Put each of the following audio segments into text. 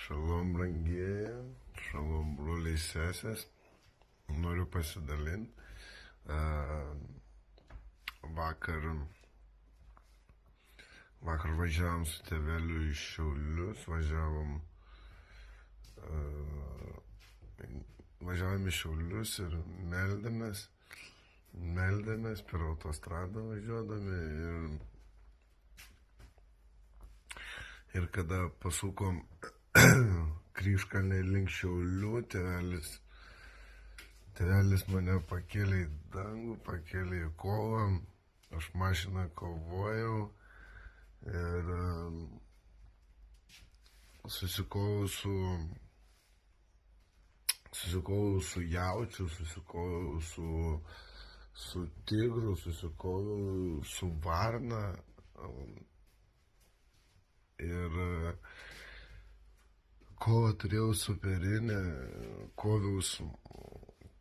Šalom brangieji, šalom broliai sesės, noriu pasidalinti. Vakar važiavom su tėveliu iš Šiaulius, važiavom iš Šiaulius ir meldėmės per autostradą važiuodami ir kada pasukom kryžkalnį link Šiaulių, tėvelis mane pakėlė į dangų, pakėlė į kovą, aš mašiną kovojau ir susikovau su jaučiu, susikovau su tigru, susikovau su varna ir kovą turėjau superinę, koviaus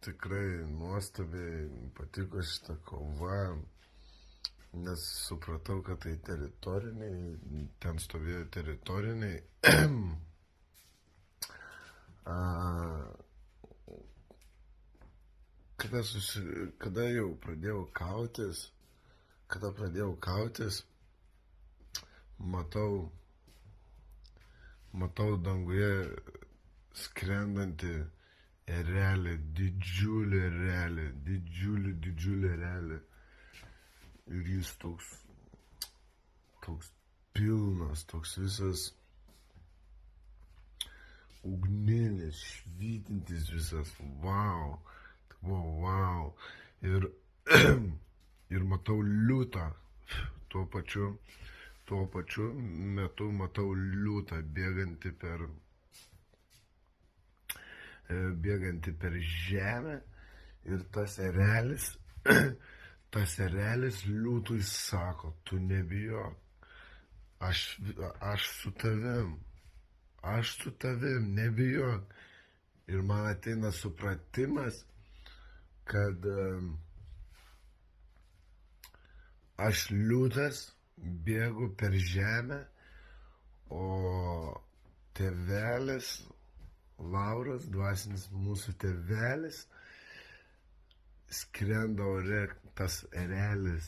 tikrai nuostabiai, patiko šitą kovą, nes supratau, kad tai teritoriniai, ten stovėjo teritoriniai. Kada jau pradėjau kautis, matau danguje skrendantį erelį, didžiulį erelį. Ir jis toks pilnas, toks visas ugninis, švytintis visas, wow, wow. Ir matau liūtą, tuo pačiu metu matau liūtą bėgantį per žemę ir tas erelis liūtui sako, tu nebijok, aš su tavim, nebijok. Ir man ateina supratimas, kad aš liūtas bėgu per žemę, o tėvelis, Lauras, dvasinis mūsų tėvelis, skrenda ore, tas erelis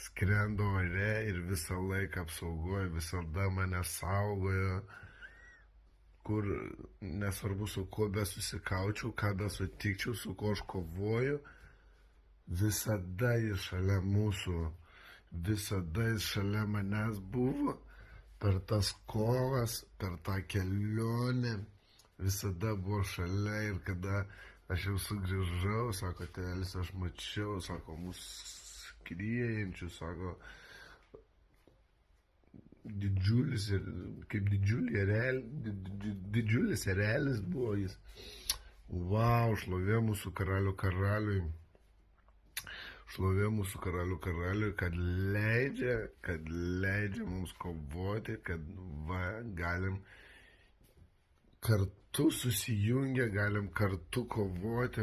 skrenda ore ir visą laiką apsaugoja, visada mane saugojo, kur nesvarbu su kuo besusikaučiau, ką besutikčiau, su kuo aš kovoju, visada jis šalia mūsų, visada jis šalia manęs buvo, per tas kovas, per tą kelionę, visada buvo šalia. Ir kada aš jau sugrįžau, sako tėvelis, aš mačiau, sako, mus skriejančius, sako, didžiulis erelis buvo jis. Wow, šlovė mūsų karaliui, kad leidžia mums kovoti, kad galim kartu susijungę, galim kartu kovoti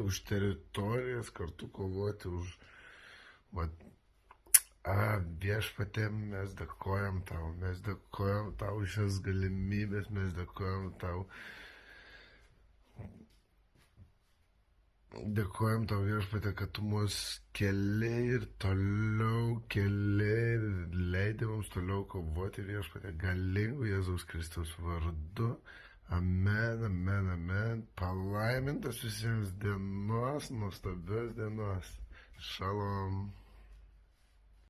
už teritorijas, kartu kovoti už... Viešpatie, mes dėkojam tau už šias galimybės, mes dėkojam tau viešpatie, kad tu mus keli ir leidai mums toliau kovoti, viešpatie, galingų Jėzaus Kristaus vardu. Amen. Palaimintas visiems dienos, nuostabios dienos. Šalom.